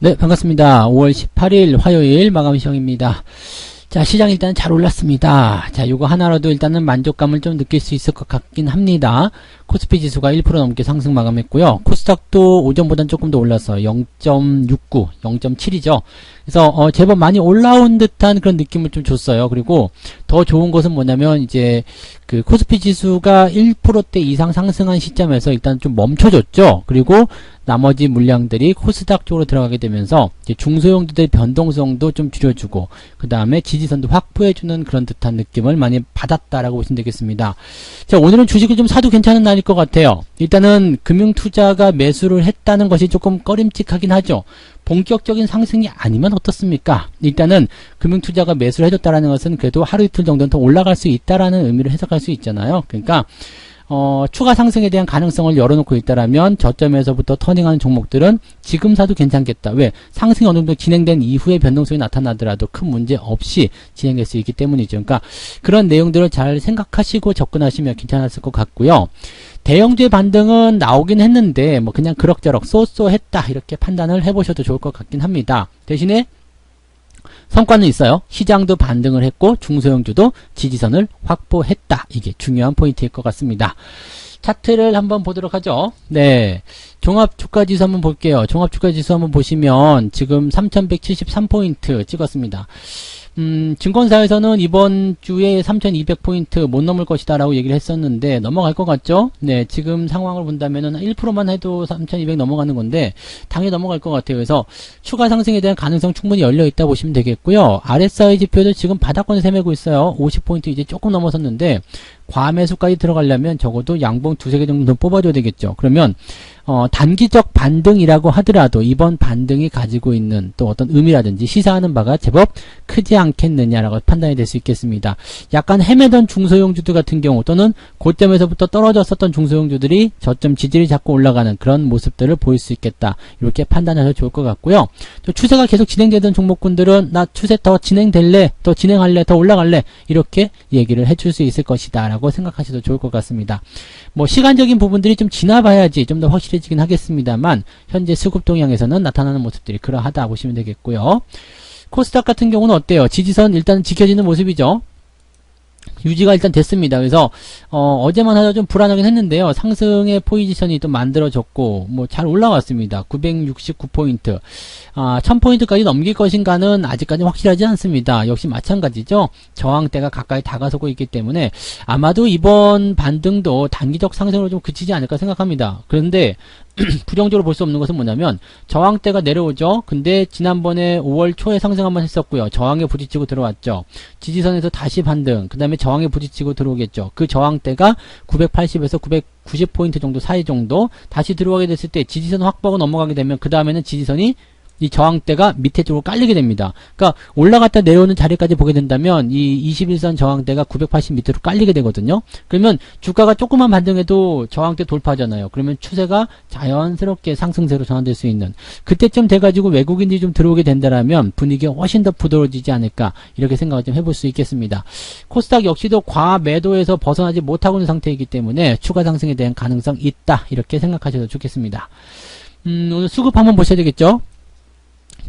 네, 반갑습니다. 5월 18일 화요일 마감 시황입니다. 자, 시장 일단 잘 올랐습니다. 자, 요거 하나라도 일단은 만족감을 좀 느낄 수 있을 것 같긴 합니다. 코스피 지수가 1% 넘게 상승 마감했고요. 코스닥도 오전보단 조금 더 올라서 0.69, 0.7이죠. 그래서 제법 많이 올라온 듯한 그런 느낌을 좀 줬어요. 그리고 더 좋은 것은 뭐냐면 이제 그 코스피 지수가 1%대 이상 상승한 시점에서 일단 좀 멈춰줬죠. 그리고 나머지 물량들이 코스닥 쪽으로 들어가게 되면서 이제 중소형주들의 변동성도 좀 줄여주고 그 다음에 지지선도 확보해주는 그런 듯한 느낌을 많이 받았다라고 보시면 되겠습니다. 자, 오늘은 주식을 좀 사도 괜찮은 날일 것 같아요. 일단은 금융투자가 매수를 했다는 것이 조금 꺼림칙하긴 하죠. 본격적인 상승이 아니면 어떻습니까? 일단은 금융투자가 매수를 해줬다라는 것은 그래도 하루 이틀 정도는 더 올라갈 수 있다라는 의미로 해석할 수 있잖아요. 그러니까 추가 상승에 대한 가능성을 열어놓고 있다라면 저점에서부터 터닝하는 종목들은 지금 사도 괜찮겠다. 왜? 상승이 어느 정도 진행된 이후에 변동성이 나타나더라도 큰 문제 없이 진행될 수 있기 때문이죠. 그러니까 그런 내용들을 잘 생각하시고 접근하시면 괜찮았을 것 같고요. 대형주의 반등은 나오긴 했는데 뭐 그냥 그럭저럭 쏘쏘했다 이렇게 판단을 해보셔도 좋을 것 같긴 합니다. 대신에 성과는 있어요. 시장도 반등을 했고 중소형주도 지지선을 확보했다. 이게 중요한 포인트일 것 같습니다. 차트를 한번 보도록 하죠. 네, 종합주가지수 한번 볼게요. 종합주가지수 한번 보시면 지금 3173포인트 찍었습니다. 증권사에서는 이번 주에 3200포인트 못 넘을 것이다 라고 얘기를 했었는데 넘어갈 것 같죠? 네, 지금 상황을 본다면은 1%만 해도 3200 넘어가는 건데 당연히 넘어갈 것 같아요. 그래서 추가 상승에 대한 가능성 충분히 열려 있다 보시면 되겠고요. RSI 지표도 지금 바닥권에 세매고 있어요. 50포인트 이제 조금 넘어섰는데 과매수까지 들어가려면 적어도 양봉 두세 개 정도 뽑아줘야 되겠죠. 그러면 단기적 반등이라고 하더라도 이번 반등이 가지고 있는 또 어떤 의미라든지 시사하는 바가 제법 크지 않겠느냐라고 판단이 될 수 있겠습니다. 약간 헤매던 중소형주들 같은 경우 또는 고점에서부터 떨어졌었던 중소형주들이 저점 지지를 잡고 올라가는 그런 모습들을 보일 수 있겠다. 이렇게 판단하셔도 좋을 것 같고요. 또 추세가 계속 진행되던 종목군들은 나 추세 더 진행될래, 더 진행할래, 더 올라갈래 이렇게 얘기를 해줄 수 있을 것이다 라고 생각하셔도 좋을 것 같습니다. 뭐 시간적인 부분들이 좀 지나봐야지 좀 더 확실해지긴 하겠습니다만 현재 수급 동향에서는 나타나는 모습들이 그러하다 보시면 되겠고요. 코스닥 같은 경우는 어때요? 지지선 일단 지켜지는 모습이죠. 유지가 일단 됐습니다. 그래서 어제만 하다 좀 불안하긴 했는데요. 상승의 포지션이 또 만들어졌고 뭐 잘 올라왔습니다. 969포인트 1000포인트까지 넘길 것인가는 아직까지 확실하지 않습니다. 역시 마찬가지죠. 저항대가 가까이 다가서고 있기 때문에 아마도 이번 반등도 단기적 상승으로 좀 그치지 않을까 생각합니다. 그런데 부정적으로 볼 수 없는 것은 뭐냐면 저항대가 내려오죠. 근데 지난번에 5월 초에 상승 한번 했었고요. 저항에 부딪히고 들어왔죠. 지지선에서 다시 반등, 그 다음에 저항에 부딪히고 들어오겠죠. 그 저항대가 980에서 990포인트 정도 사이 정도 다시 들어가게 됐을 때 지지선 확보하고 넘어가게 되면 그 다음에는 지지선이 이 저항대가 밑에 쪽으로 깔리게 됩니다. 그러니까 올라갔다 내려오는 자리까지 보게 된다면 이 21선 저항대가 980 밑으로 깔리게 되거든요. 그러면 주가가 조금만 반등해도 저항대 돌파하잖아요. 그러면 추세가 자연스럽게 상승세로 전환될 수 있는 그때쯤 돼가지고 외국인들이 좀 들어오게 된다라면 분위기가 훨씬 더 부드러워지지 않을까 이렇게 생각을 좀 해볼 수 있겠습니다. 코스닥 역시도 과매도에서 벗어나지 못하고 있는 상태이기 때문에 추가 상승에 대한 가능성 있다 이렇게 생각하셔도 좋겠습니다. 오늘 수급 한번 보셔야 되겠죠.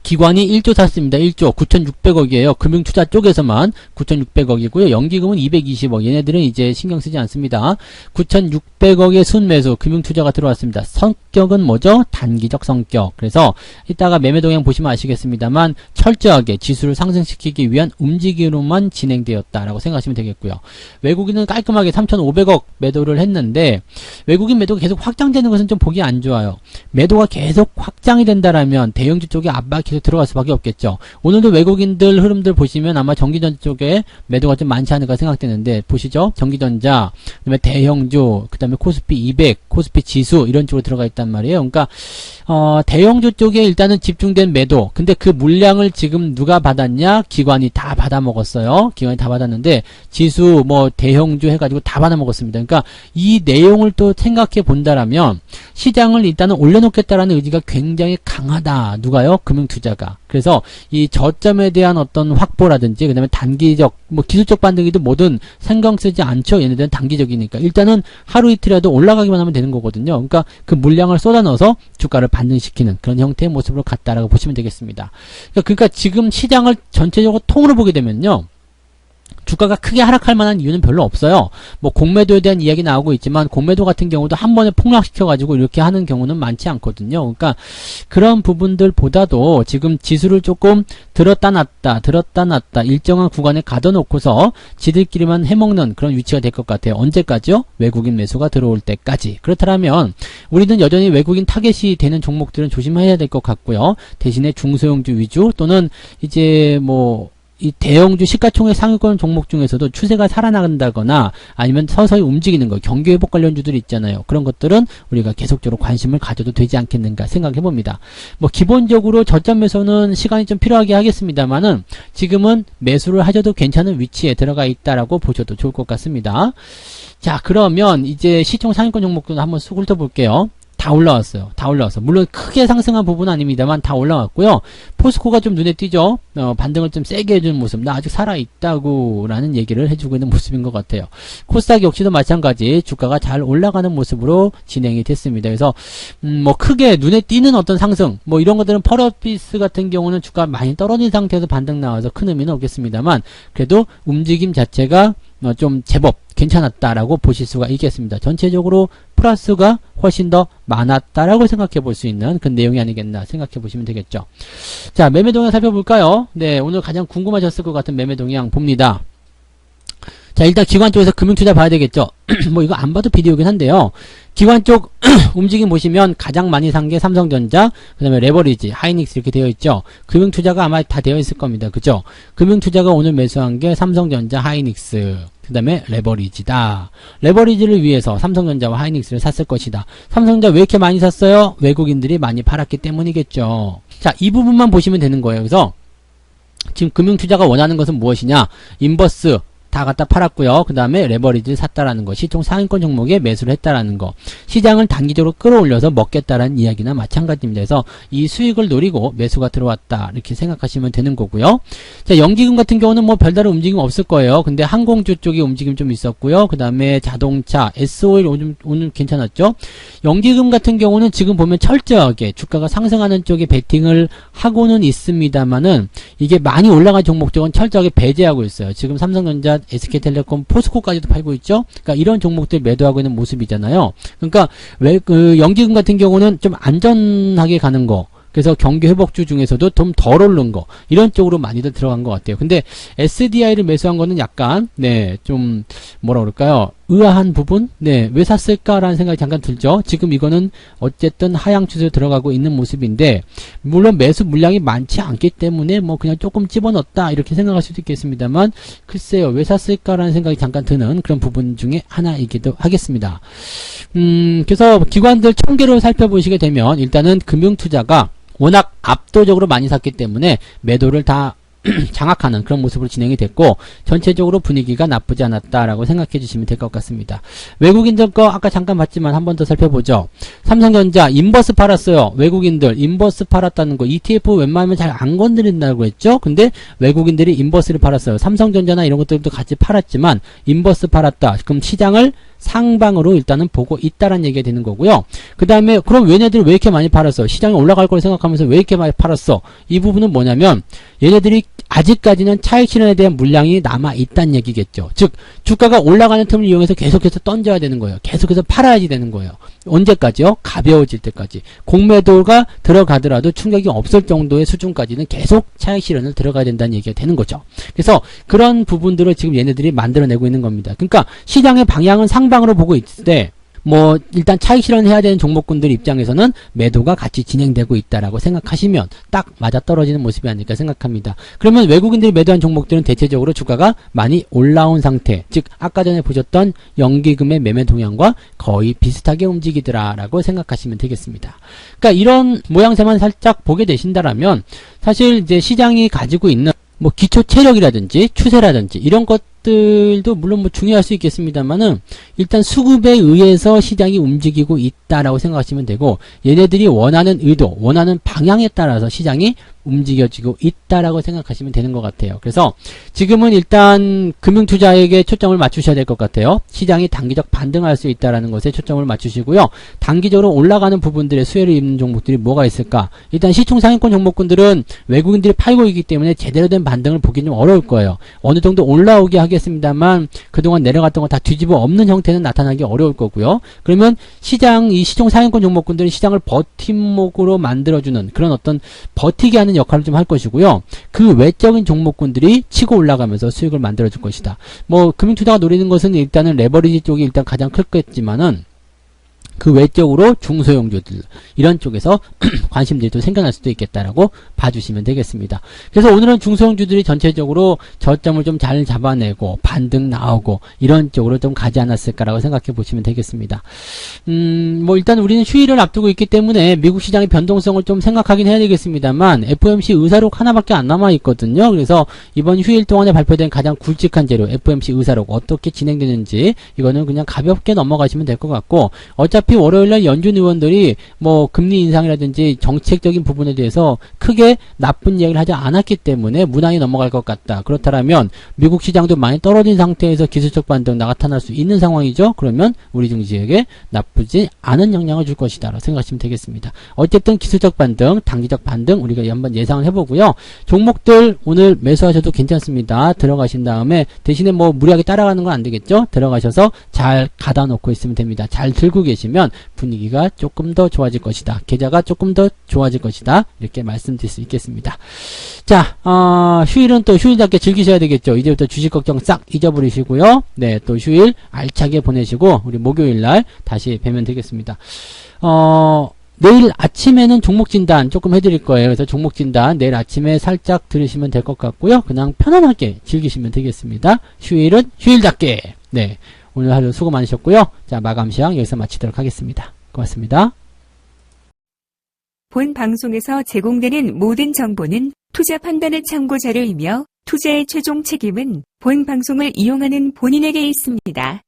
기관이 1조 샀습니다. 1조 9,600억이에요. 금융투자 쪽에서만 9,600억이고요. 연기금은 220억. 얘네들은 이제 신경 쓰지 않습니다. 9,600억의 순매수 금융투자가 들어왔습니다. 성격은 뭐죠? 단기적 성격. 그래서 이따가 매매 동향 보시면 아시겠습니다만 철저하게 지수를 상승시키기 위한 움직임으로만 진행되었다라고 생각하시면 되겠고요. 외국인은 깔끔하게 3,500억 매도를 했는데 외국인 매도가 계속 확장되는 것은 좀 보기 안 좋아요. 매도가 계속 확장이 된다라면 대형주 쪽에 압박이 계속 들어갈 수밖에 없겠죠. 오늘도 외국인들 흐름들 보시면 아마 전기전자 쪽에 매도가 좀 많지 않을까 생각되는데 보시죠. 전기전자, 그다음에 대형주, 그다음에 코스피 200, 코스피 지수 이런 쪽으로 들어가 있단 말이에요. 그러니까 대형주 쪽에 일단은 집중된 매도. 근데 그 물량을 지금 누가 받았냐? 기관이 다 받아 먹었어요. 기관이 다 받았는데 지수 뭐 대형주 해가지고 다 받아 먹었습니다. 그러니까 이 내용을 또 생각해 본다라면 시장을 일단은 올려놓겠다라는 의지가 굉장히 강하다. 누가요? 금융투자 투자가. 그래서 이 저점에 대한 어떤 확보라든지 그다음에 단기적 뭐 기술적 반등이도 뭐든 신경 쓰지 않죠. 얘네들은 단기적이니까 일단은 하루 이틀이라도 올라가기만 하면 되는 거거든요. 그러니까 그 물량을 쏟아 넣어서 주가를 반등시키는 그런 형태의 모습으로 갔다라고 보시면 되겠습니다. 그러니까 지금 시장을 전체적으로 통으로 보게 되면요. 주가가 크게 하락할 만한 이유는 별로 없어요. 뭐 공매도에 대한 이야기 나오고 있지만 공매도 같은 경우도 한 번에 폭락시켜가지고 이렇게 하는 경우는 많지 않거든요. 그러니까 그런 부분들보다도 지금 지수를 조금 들었다 놨다 일정한 구간에 가둬놓고서 지들끼리만 해먹는 그런 위치가 될 것 같아요. 언제까지요? 외국인 매수가 들어올 때까지. 그렇다면 우리는 여전히 외국인 타겟이 되는 종목들은 조심해야 될 것 같고요. 대신에 중소형주 위주 또는 이제 뭐 이 대형주 시가총액 상위권 종목 중에서도 추세가 살아나간다거나 아니면 서서히 움직이는 거, 경기회복 관련주들이 있잖아요. 그런 것들은 우리가 계속적으로 관심을 가져도 되지 않겠는가 생각해 봅니다. 뭐 기본적으로 저점 매수는 시간이 좀 필요하게 하겠습니다만은 지금은 매수를 하셔도 괜찮은 위치에 들어가 있다라고 보셔도 좋을 것 같습니다. 자, 그러면 이제 시총 상위권 종목들도 한번 쑥 훑어볼게요. 다 올라왔어요. 다 올라왔어. 물론 크게 상승한 부분은 아닙니다만 다 올라왔고요. 포스코가 좀 눈에 띄죠. 반등을 좀 세게 해주는 모습. 나 아직 살아있다고 라는 얘기를 해주고 있는 모습인 것 같아요. 코스닥 역시도 마찬가지 주가가 잘 올라가는 모습으로 진행이 됐습니다. 그래서 뭐 크게 눈에 띄는 어떤 상승 뭐 이런 것들은 펄어피스 같은 경우는 주가 많이 떨어진 상태에서 반등 나와서 큰 의미는 없겠습니다만 그래도 움직임 자체가 좀 제법 괜찮았다라고 보실 수가 있겠습니다. 전체적으로 플러스가 훨씬 더 많았다라고 생각해 볼 수 있는 그 내용이 아니겠나 생각해 보시면 되겠죠. 자, 매매 동향 살펴볼까요? 네, 오늘 가장 궁금하셨을 것 같은 매매 동향 봅니다. 자, 일단 기관 쪽에서 금융투자 봐야 되겠죠. 뭐 이거 안 봐도 비디오긴 한데요. 기관 쪽 움직임 보시면 가장 많이 산 게 삼성전자, 그 다음에 레버리지, 하이닉스 이렇게 되어 있죠. 금융투자가 아마 다 되어 있을 겁니다. 그죠? 금융투자가 오늘 매수한 게 삼성전자, 하이닉스, 그 다음에 레버리지다. 레버리지를 위해서 삼성전자와 하이닉스를 샀을 것이다. 삼성전자 왜 이렇게 많이 샀어요? 외국인들이 많이 팔았기 때문이겠죠. 자, 이 부분만 보시면 되는 거예요. 그래서 지금 금융투자가 원하는 것은 무엇이냐? 인버스 다 갖다 팔았고요. 그 다음에 레버리지를 샀다라는 거, 시총 상위권 종목에 매수를 했다라는 거, 시장을 단기적으로 끌어올려서 먹겠다라는 이야기나 마찬가지입니다. 그래서 이 수익을 노리고 매수가 들어왔다 이렇게 생각하시면 되는 거고요. 자, 연기금 같은 경우는 뭐 별다른 움직임 없을 거예요. 근데 항공주 쪽에 움직임 좀 있었고요. 그 다음에 자동차, S-오일 오늘 괜찮았죠. 연기금 같은 경우는 지금 보면 철저하게 주가가 상승하는 쪽에 베팅을 하고는 있습니다만은 이게 많이 올라간 종목 쪽은 철저하게 배제하고 있어요. 지금 삼성전자, SK텔레콤, 포스코까지도 팔고 있죠. 그러니까 이런 종목들 매도하고 있는 모습이잖아요. 그러니까 연기금 같은 경우는 좀 안전하게 가는 거. 그래서 경기 회복주 중에서도 좀 덜 오른 거 이런 쪽으로 많이들 들어간 것 같아요. 근데 SDI를 매수한 거는 약간 좀 뭐라 그럴까요? 의아한 부분? 왜 샀을까라는 생각이 잠깐 들죠. 지금 이거는 어쨌든 하향 추세로 들어가고 있는 모습인데 물론 매수 물량이 많지 않기 때문에 뭐 그냥 조금 집어넣었다 이렇게 생각할 수도 있겠습니다만 글쎄요. 왜 샀을까라는 생각이 잠깐 드는 그런 부분 중에 하나이기도 하겠습니다. 그래서 기관들 총계로 살펴보시게 되면 일단은 금융투자가 워낙 압도적으로 많이 샀기 때문에 매도를 다 장악하는 그런 모습으로 진행이 됐고 전체적으로 분위기가 나쁘지 않았다라고 생각해 주시면 될 것 같습니다. 외국인들 거 아까 잠깐 봤지만 한 번 더 살펴보죠. 삼성전자 인버스 팔았어요. 외국인들 인버스 팔았다는 거 ETF 웬만하면 잘 안 건드린다고 했죠. 근데 외국인들이 인버스를 팔았어요. 삼성전자나 이런 것들도 같이 팔았지만 인버스 팔았다. 그럼 시장을 상방으로 일단은 보고 있다라는 얘기가 되는 거고요. 그 다음에 그럼 얘네들이 왜 이렇게 많이 팔았어? 시장이 올라갈 걸 생각하면서 왜 이렇게 많이 팔았어? 이 부분은 뭐냐면 얘네들이 아직까지는 차익 실현에 대한 물량이 남아있다는 얘기겠죠. 즉 주가가 올라가는 틈을 이용해서 계속해서 던져야 되는 거예요. 계속해서 팔아야지 되는 거예요. 언제까지요? 가벼워질 때까지. 공매도가 들어가더라도 충격이 없을 정도의 수준까지는 계속 차익 실현을 들어가야 된다는 얘기가 되는 거죠. 그래서 그런 부분들을 지금 얘네들이 만들어내고 있는 겁니다. 그러니까 시장의 방향은 상방으로 보고 있을 때 뭐 일단 차익 실현해야 되는 종목군들 입장에서는 매도가 같이 진행되고 있다라고 생각하시면 딱 맞아떨어지는 모습이 아닐까 생각합니다. 그러면 외국인들이 매도한 종목들은 대체적으로 주가가 많이 올라온 상태, 즉 아까 전에 보셨던 연기금의 매매 동향과 거의 비슷하게 움직이더라라고 생각하시면 되겠습니다. 그러니까 이런 모양새만 살짝 보게 되신다라면 사실 이제 시장이 가지고 있는 뭐 기초 체력이라든지 추세라든지 이런 것들도 물론 뭐 중요할 수 있겠습니다만은 일단 수급에 의해서 시장이 움직이고 있다라고 생각하시면 되고 얘네들이 원하는 의도, 원하는 방향에 따라서 시장이 움직여지고 있다라고 생각하시면 되는 것 같아요. 그래서 지금은 일단 금융투자에게 초점을 맞추셔야 될 것 같아요. 시장이 단기적 반등할 수 있다라는 것에 초점을 맞추시고요. 단기적으로 올라가는 부분들의 수혜를 입는 종목들이 뭐가 있을까? 일단 시총 상위권 종목군들은 외국인들이 팔고 있기 때문에 제대로 된 반등을 보기 좀 어려울 거예요. 어느 정도 올라오게 하겠습니다만 그동안 내려갔던 거 다 뒤집어 엎는 형태는 나타나기 어려울 거고요. 그러면 이 시총 상위권 종목군들은 시장을 버팀목으로 만들어주는 그런 어떤 버티게 하는 역할을 좀 할 것이고요. 그 외적인 종목군들이 치고 올라가면서 수익을 만들어줄 것이다. 뭐 금융투자가 노리는 것은 일단은 레버리지 쪽이 일단 가장 클겠지만은 그 외적으로 중소형주들 이런 쪽에서 관심들이 또 생겨날 수도 있겠다라고 봐주시면 되겠습니다. 그래서 오늘은 중소형주들이 전체적으로 저점을 좀 잘 잡아내고 반등 나오고 이런 쪽으로 좀 가지 않았을까라고 생각해 보시면 되겠습니다. 뭐 일단 우리는 휴일을 앞두고 있기 때문에 미국 시장의 변동성을 좀 생각하긴 해야 되겠습니다만 FOMC 의사록 하나밖에 안 남아 있거든요. 그래서 이번 휴일 동안에 발표된 가장 굵직한 재료 FOMC 의사록 어떻게 진행되는지 이거는 그냥 가볍게 넘어가시면 될 것 같고 어차피 월요일날 연준 의원들이 뭐 금리 인상이라든지 정책적인 부분에 대해서 크게 나쁜 얘기를 하지 않았기 때문에 무난히 넘어갈 것 같다. 그렇다면 미국 시장도 많이 떨어진 상태에서 기술적 반등 나타날 수 있는 상황이죠. 그러면 우리 증시에게 나쁘지 않은 영향을 줄 것이다 라고 생각하시면 되겠습니다. 어쨌든 기술적 반등, 단기적 반등 우리가 한번 예상을 해보고요. 종목들 오늘 매수하셔도 괜찮습니다. 들어가신 다음에 대신에 뭐 무리하게 따라가는 건 안 되겠죠. 들어가셔서 잘 가다 놓고 있으면 됩니다. 잘 들고 계시면 분위기가 조금 더 좋아질 것이다. 계좌가 조금 더 좋아질 것이다. 이렇게 말씀드릴 수 있겠습니다. 자, 휴일은 또 휴일답게 즐기셔야 되겠죠. 이제부터 주식 걱정 싹 잊어버리시고요. 네, 또 휴일 알차게 보내시고 우리 목요일날 다시 뵈면 되겠습니다. 내일 아침에는 종목 진단 조금 해드릴 거예요. 그래서 종목 진단 내일 아침에 살짝 들으시면 될 것 같고요. 그냥 편안하게 즐기시면 되겠습니다. 휴일은 휴일답게. 네. 오늘 하루 수고 많으셨고요. 자, 마감 시황 여기서 마치도록 하겠습니다. 고맙습니다. 본 방송에서 제공되는 모든 정보는 투자 판단의 참고 자료이며 투자의 최종 책임은 본 방송을 이용하는 본인에게 있습니다.